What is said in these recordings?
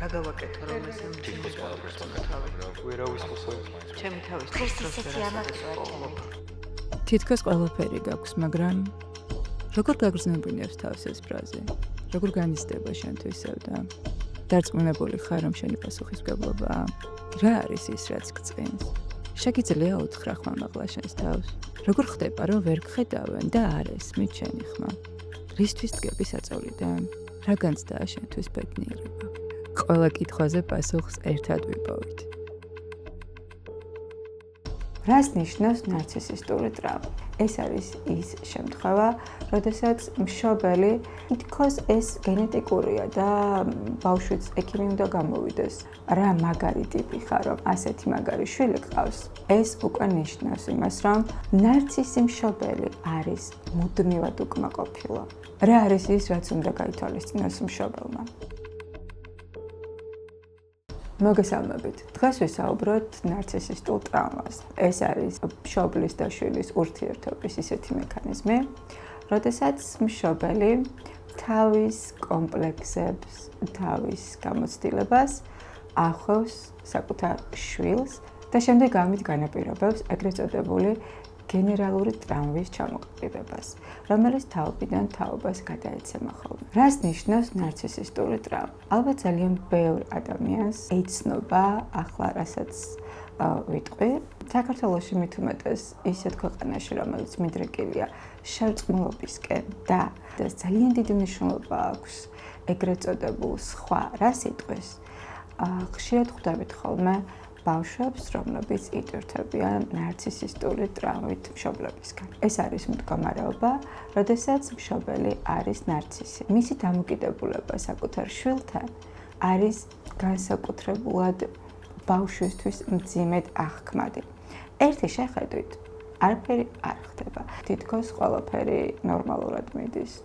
რა გავაკეთო რომ ეს თითქოს ყველაფერს ვაკეთებ, ვერავის მოსავლის. ჩემი თავის თითქოს ყველაფერი გაქვს, მაგრამ როგორ გაგრძნობინებს თავს ეს ფრაზი? როგორ განიცდება შენთვის და დარწმუნებული ხარ რომ შენი პასუხისმგებლობაა? რა არის ის რაც გწყინს? შეგიძლია უთხრა ხმამაღლა შენს თავს? როგორ ხდება რომ ვერ გხედავენ და არ ესმით შენი ხმა? რისთვის დგები საწოლიდან? რა განცდაა შენთვის ბედნიერება? ყველა კითხვაზე პასუხს ერთად ვიპოვით. რას ნიშნავს ნარცისისტული ტრავმა? ეს არის ის შემთხვევა, როდესაც მშობელი თითქოს ეს გენეტიკურია და ბავშვიც ექიმი უნდა გამოვიდეს. რა მაგარი ტიპი ხარ, რომ ასეთი მაგარი შვილი გყავს? ეს უკვე ნიშნავს იმას, რომ ნარცისი მშობელი არის მუდმივად უკმაყოფილო. რა არის ის, რაც უნდა გაითვალისწინოს მშობელმა? მოგესალმებით. დღეს ვისაუბროთ ნარცისისტულ ტრავმაზე. ეს არის მშობლის და შვილის ურთიერთობის ისეთი მექანიზმი, როდესაც მშობელი თავის კომპლექსებს, თავის გამოცდილებას ახვევს საკუთარ შვილს და შემდეგ ამით განაპირობებს ეგრეთ წოდებული გენერალური ტრავმის ჩამოყალიბებას, რომელიც თაობიდან თაობას გადაეცემა ხოლმე. რას ნიშნავს ნარცისისტული ტრავმა? ალბათ ძალიან ბევრ ადამიანს ეცნობა ახლა რასაც ვიტყვი. საქართველოში მით უმეტეს ისეთ ქვეყანაში, რომელიც მიდრეკილია შერწყმულობისკენ და ძალიან დიდი მნიშვნელობა აქვს ეგრეთ წოდებულ სხვა რა სიტყვის. ხშირად ხვდებით ხოლმე ბავშვებს, რომლებიც იტვირთებიან ნარცისისტული ტრავმით მშობლებისგან. ეს არის მდგომარეობა, როდესაც მშობელი არის ნარცისი. მისი დამოკიდებულება საკუთარ შვილთან არის განსაკუთრებულად ბავშვისთვის მძიმედ აღქმადი. ერთი შეხედვით არაფერი არ ხდება. თითქოს ყველაფერი ნორმალურად მიდის.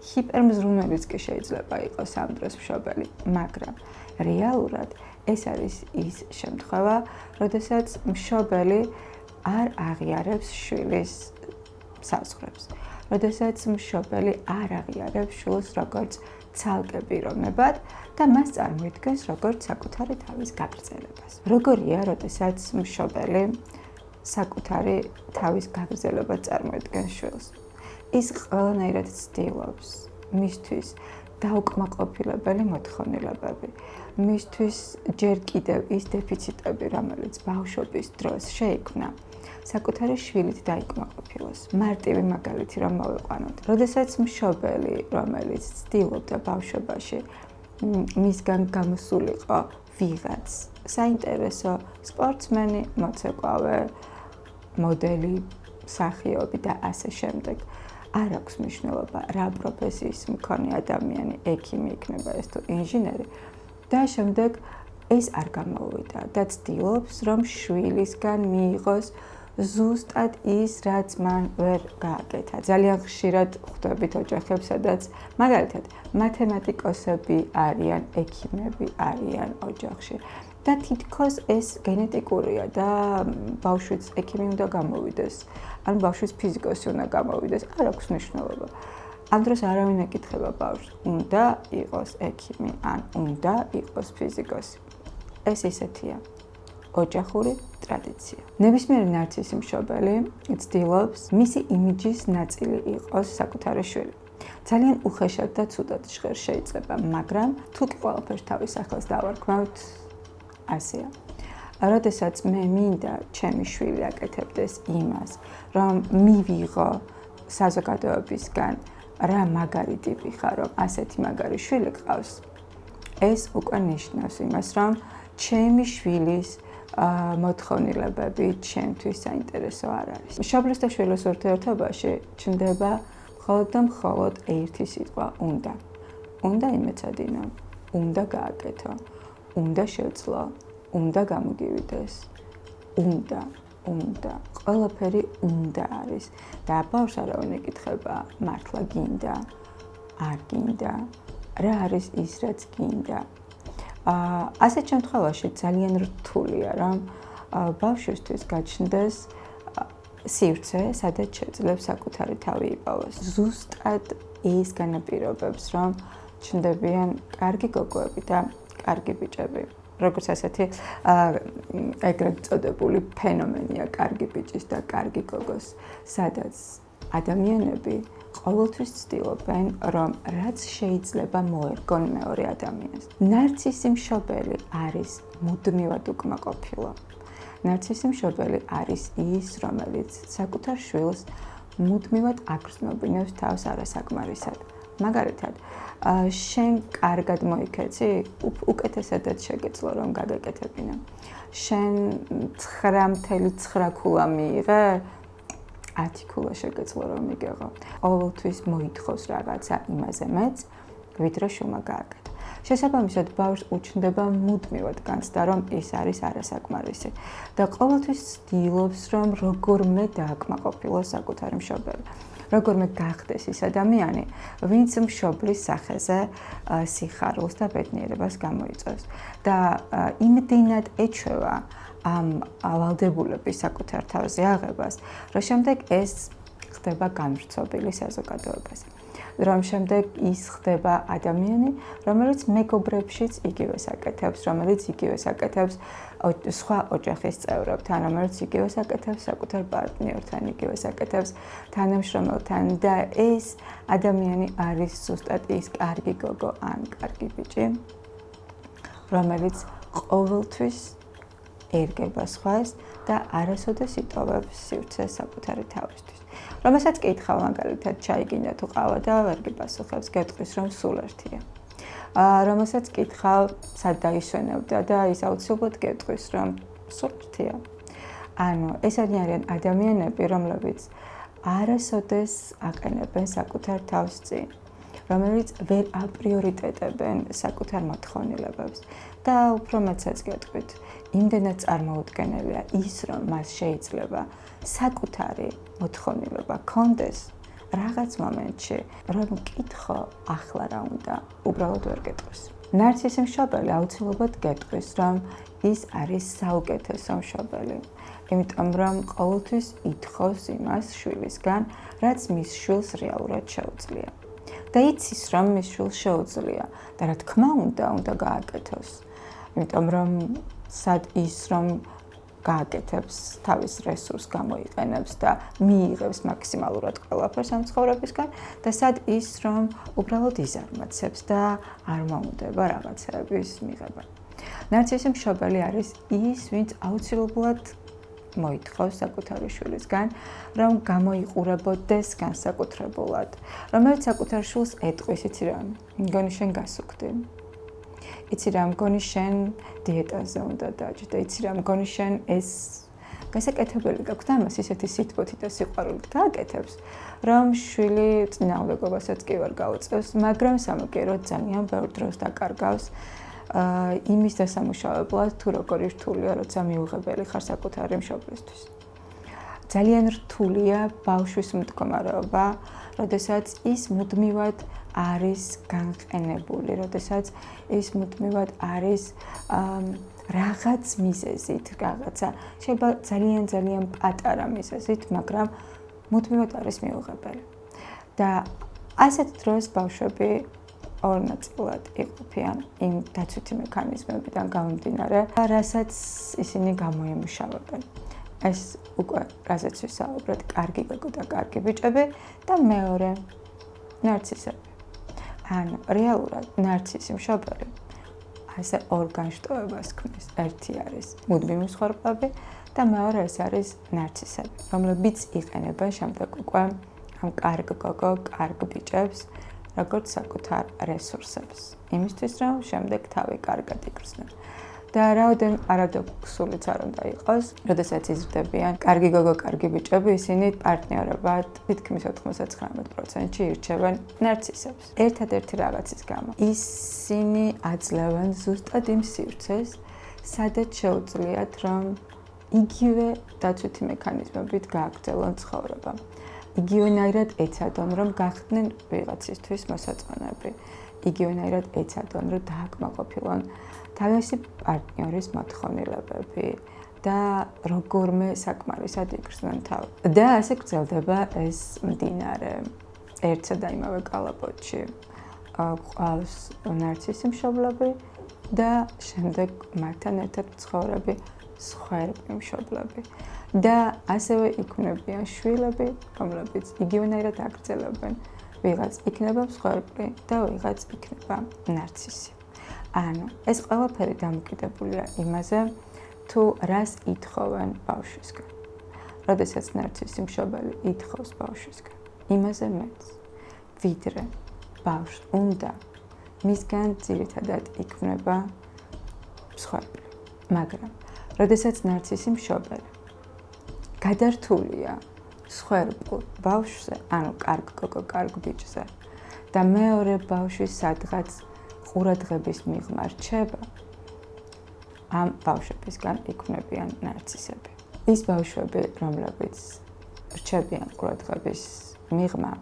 ჰიპერმზრუნველიც კი შეიძლება იყოს ამ დროს მშობელი, მაგრამ რეალურად ეს არის ის შემთხვევა, როდესაც მშობელი არ აღიარებს შვილის საზღვრებს. როდესაც მშობელი არ აღიარებს შვილს როგორც ცალკე პიროვნებად და მას წარმოიდგენს როგორც საკუთარი თავის გაგრძელებას. როგორია, როდესაც მშობელი საკუთარი თავის გაგრძელებად წარმოიდგენს შვილს? ის ყველანაირად ცდილობს მისთვის დაუკმაყოფილებელი მოთხოვნილებები, მისთვის ჯერ კიდევ ის დეფიციტები, რომელიც ბავშვობის დროს შეიქმნა, საკუთარი შვილით დაიკმაყოფილოს. მარტივი მაგალითი რომ მოვიყვანოთ. როდესაც მშობელი, რომელიც ცდილობდა ბავშვობაში მისგან გამოსულიყო ვიღაც საინტერესო სპორტსმენი, მოცეკვავე, მოდელი, მსახიობი და ასე შემდეგ. არ აქვს მნიშვნელობა რა პროფესიის მქონე ადამიანი, ექიმი იქნება ეს თუ ინჟინერი და შემდეგ ეს არ გამოვიდა და ცდილობს რომ შვილისგან მიიღოს ზუსტად ის რაც მან ვერ გააკეთა. ძალიან ხშირად ხვდებით ოჯახებს, სადაც მაგალითად მათემატიკოსები არიან, ექიმები არიან ოჯახში და თითქოს ეს გენეტიკურია და ბავშვიც ექიმი უნდა გამოვიდეს. ან ბავშვის ფიზიკოსი უნდა გამოვიდეს, არ აქვს მნიშვნელობა. ამ დროს არავინ ეკითხება ბავშვს, უნდა იყოს ექიმი, ან უნდა იყოს ფიზიკოსი. ეს ისეთია ოჯახური ტრადიცია. ნებისმიერი ნარცისი მშობელი ცდილობს მისი იმიჯის ნაწილი იყოს საკუთარი შვილი. ძალიან უხეშად და ცუდად ჟღერ შეიძლება, მაგრამ თუ კი ყველაფერს თავის სახელს დავარქმევთ, ასეა. როდესაც მე მინდა ჩემი შვილი აკეთებდეს იმას, რომ მივიღო საზოგადოებისგან რა მაგარი ტიპი ხარ, რომ ასეთი მაგარი შვილი გყავს, ეს უკვე ნიშნავს იმას, რომ ჩემი შვილის მოთხოვნილებები ჩემთვის საინტერესო არ არის. მშობლის და შვილის ურთიერთობაში ჩნდება მხოლოდ და მხოლოდ ერთი სიტყვა უნდა. უნდა იმეცადინო, უნდა გააკეთო, უნდა შევძლო, უნდა გამოგივიდეს, უნდა, ყველაფერი უნდა არის და ბავშვს არავინ ეკითხება, მართლა გინდა, არ გინდა, რა არის ის, რაც გინდა. ასეთ შემთხვევაში ძალიან რთულია, რომ ბავშვისთვის გაჩნდეს სივრცე, სადაც შეძლებს საკუთარი თავი იპოვოს. ზუსტად ის განაპირობებს, რომ ჩნდებიან კარგი გოგოები და კარგი ბიჭები. Როგორც ასეთი ეგრეთ წოდებული ფენომენია კარგი ბიჭის და კარგი გოგოს, სადაც ადამიანები ყოველთვის ცდილობენ, რომ რაც შეიძლება მოერგონ მეორე ადამიანს. ნარცისი მშობელი არის მუდმივად უკმაყოფილო. ნარცისი მშობელი არის ის, რომელიც საკუთარ შვილს მუდმივად აგრძნობინებს თავს არასაკმარისად. მაგალითად, შენ კარგად მოიქეცი, უკეთესადაც შეგეძლო რომ გაგეკეთებინა. შენ 9.9 ქულა მიიღე, 10 ქულა შეგეძლო რომ მიგეღო. ყოველთვის მოითხოვს რაღაცა იმაზე მეც, ვიდრე შვილმა გააკეთა. შესაბამისად, ბავშვს უჩნდება მუდმივად განცდა, რომ ის არის არასაკმარისი და ყოველთვის ცდილობს, რომ როგორმე დააკმაყოფილოს საკუთარი მშობელი. როგორმე გახდეს ის ადამიანი, ვინც მშობლის სახეზე სიხარულს და ბედნიერებას გამოიწვევს და იმდენად ეჩვევა ამ ვალდებულების საკუთარ თავზე აღებას, რომ შემდეგ ეს ხდება განვრცობილი საზოგადოებაზე. რომ შემდეგ ის ხდება ადამიანი, რომელიც მეგობრებშიც იგივეს აკეთებს, რომელიც იგივეს აკეთებს სხვა ოჯახის წევრებთან, რომელიც იგივეს აკეთებს საკუთარ პარტნიორთან, იგივეს აკეთებს თანამშრომელთან და ეს ადამიანი არის ზუსტად ის კარგი გოგო ან კარგი ბიჭი, რომელიც ყოველთვის ერგება სხვას და არასოდეს იტოვებს სივრცეს საკუთარი თავისთვის. რომელსაც კითხავ მაგალითად ჩაიგინდა თუ ყავა და ვერ გიპასუხებს, გეტყვის რომ სულ ერთია. რომელსაც კითხავ სად დაისვენებდა და ის აუცილებლად გეტყვის რომ სულ ერთია. ანუ ეს არიან ადამიანები, რომლებიც არასოდეს აყენებენ საკუთარ თავს წინ, რომელიც ვერ აპრიორიტეტებენ საკუთარ მოთხოვნილებებს და უფრო მეცაც გეტყვით, იმდენად წარმოუდგენელია ის, რომ მას შეიძლება საკუთარი მოთხოვნილება კონდეს რაღაც მომენტში, რომ კითხო ახლა რა უნდა, უბრალოდ ვერ გეტყვის. ნარცისი მშობელი აუცილებლად გეტყვის, რომ ის არის საუკეთესო მშობელი. იმიტომ რომ ყოველთვის ითხოვს იმას შვილისგან, რაც მის შვილს რეალურად შეუძლია. და იცის, რომ მის შვილს შეუძლია და რა თქმა უნდა გააკეთოს. იმიტომ რომ სად ის რომ გააკეთებს თავის რესურსს გამოიყენებს და მიიღებს მაქსიმალურად ყველაფერს ამ ცხოვრებისგან და სად ის რომ უბრალოდ იზარმაცებს და არ მოუნდება რაღაცების მიღება. ნარცისი მშობელი არის ის, ვინც აუცილებლად მოითხოვს საკუთარი შვილისგან, რომ გამოიყურებოდეს განსაკუთრებულად, რომელიც საკუთარ შვილს ეტყვის, იცი რა, მგონი შენ გასუქდი. იცი რა, მგონი შენ დიეტაზე უნდა დაჯდე, იცი რა, მგონი შენ ეს გასაკეთებელი გაქვს და ამას ისეთი სითბოთი და სიყვარულით გააკეთებს, რომ შვილი წინააღმდეგობასაც კი ვერ გაუწევს, მაგრამ სამაგიეროდ ძალიან ბევრ დროს დაკარგავს იმის დასამუშავებლად, თუ როგორი რთულია, როცა მიუღებელი ხარ საკუთარი მშობლისთვის. ძალიან რთულია ბავშვის მდგომარეობა, როდესაც ის მუდმივად არის განყენებული, როდესაც ის მუდმივად არის რაღაც მიზეზით, რაღაცა შეიძლება ძალიან პატარა მიზეზით, მაგრამ მუდმივად არის მიუღებელი. და ასეთ დროს ბავშვები ორ ნაწილად იყოფიან იმ დაცვითი მექანიზმებიდან გამომდინარე, რასაც ისინი გამოიმუშავებენ. ეს უკვე რაზეც ვისაუბრეთ, კარგი გოგო და კარგი ბიჭები და მეორე ნარცისები. ანუ რეალურად ნარცისი მშობელი ასე ორ განშტოებას ქმნის. ერთი არის მუდმივი მსხვერპლები და მეორე ეს არის ნარცისები, რომლებიც იყენებენ შემდეგ უკვე ამ კარგ გოგო, კარგ ბიჭებს, როგორც საკუთარ რესურსებს, იმისთვის, რომ შემდეგ თავი კარგად იგრძნონ. და რაოდენ პარადოქსულიც არ უნდა იყოს, როდესაც იზრდებიან კარგი გოგო, კარგი ბიჭები, ისინი პარტნიორებად თითქმის 99%-ში ირჩევენ ნარცისებს. ერთადერთი რაღაცის გამო. ისინი აძლევენ ზუსტად იმ სივრცეს, სადაც შეუძლიათ, რომ იგივე დაცვითი მექანიზმებით გააგრძელონ ცხოვრება. იგივენაირად ეცადონ, რომ გახდნენ ვიღაცისთვის მოსაწონები. იგივენაირად ეცადონ, რომ დააკმაყოფილონ თავისი პარტნიორის მოთხოვნილებები და როგორმე საკმარისად იგრძნონ თავი. და ასე გრძელდება ეს მდინარე. ერთსა და იმავე კალაპოტში ყავს ნარცისი მშობლები და შემდეგ მათთან ერთად ცხოვრები სხვა ეროვნული მშობლები და ასევე იქმნებიან შვილები, რომლებიც იგივენაირად აგრძელებენ. ვიღაც იქნება მსხვერპლი და ვიღაც იქნება ნარცისი. ანუ ეს ყველაფერი დამოკიდებულია იმაზე, თუ რას ითხოვენ ბავშვისგან. როდესაც ნარცისი მშობელი ითხოვს ბავშვისგან, იმაზე მეც, ვიდრე ბავშვს უნდა მისგან ძირითადად იქმნება მსხვერპლი. მაგრამ როდესაც ნარცისი მშობელი გადართულია სხვერპლ ბავშვზე, ანუ კარგ გოგო, კარგ ბიჭზე და მეორე ბავშვი სადღაც ყურადღების მიღმა რჩება, ამ ბავშვებისგან იქმნებიან ნარცისები. ის ბავშვები, რომლებიც რჩებიან ყურადღების მიღმა,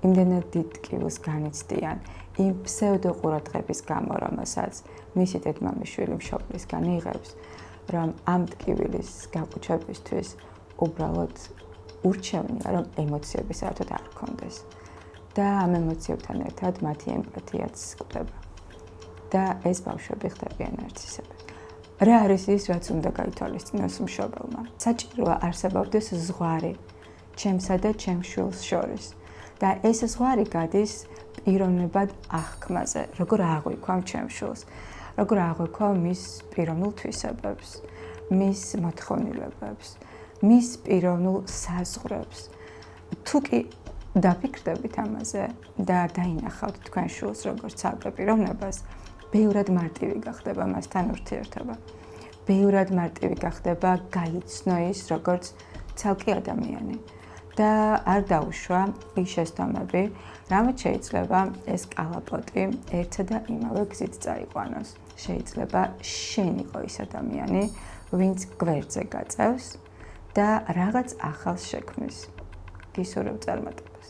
იმდენად დიდ ტკივილს განიცდიან იმ ფსევდო ყურადღების გამო, რომელსაც მისი დედმამიშვილი მშობლისგან იღებს, რომ ამ ტკივილის გაკუჩებისთვის უბრალოდ ურჩევნია, რომ ემოციები საერთოდ არ ჰქონდეს და ამ ემოციებთან ერთად მათი ემპათიაც გვხვდება და ეს ბავშვები ხდებიან ნარცისები. რა არის ის, რაც უნდა გაითვალისწინოს მშობელმა? საჭიროა არსებობდეს ზღვარი ჩემსა და ჩემ შვილს შორის და ეს ზღვარი გადის პიროვნებად აღქმაზე, როგორ აღვიქვამ ჩემ შვილს, როგორ აღვიქვამ მის პიროვნულ თვისებებს, მის მოთხოვნილებებს, მის პიროვნულ საზღვრებს. თუ კი დაფიქრდებით ამაზე და დაინახავთ თქვენ შვილს როგორც ცალკე პიროვნებას, ბევრად მარტივი გახდება მასთან ურთიერთობა. ბევრად მარტივი გახდება გაიცნო ის როგორც ცალკე ადამიანი და არ დაუშვა ის შესაბამები, რამაც შეიძლება ეს კალაპოტი ერთსა და იმავე გზით წაიყვანოს. შეიძლება შენ იყო ის ადამიანი, ვინც გვერდზე გაწევს და რაღაც ახალს შექმნის. გისურვებ წარმატებას.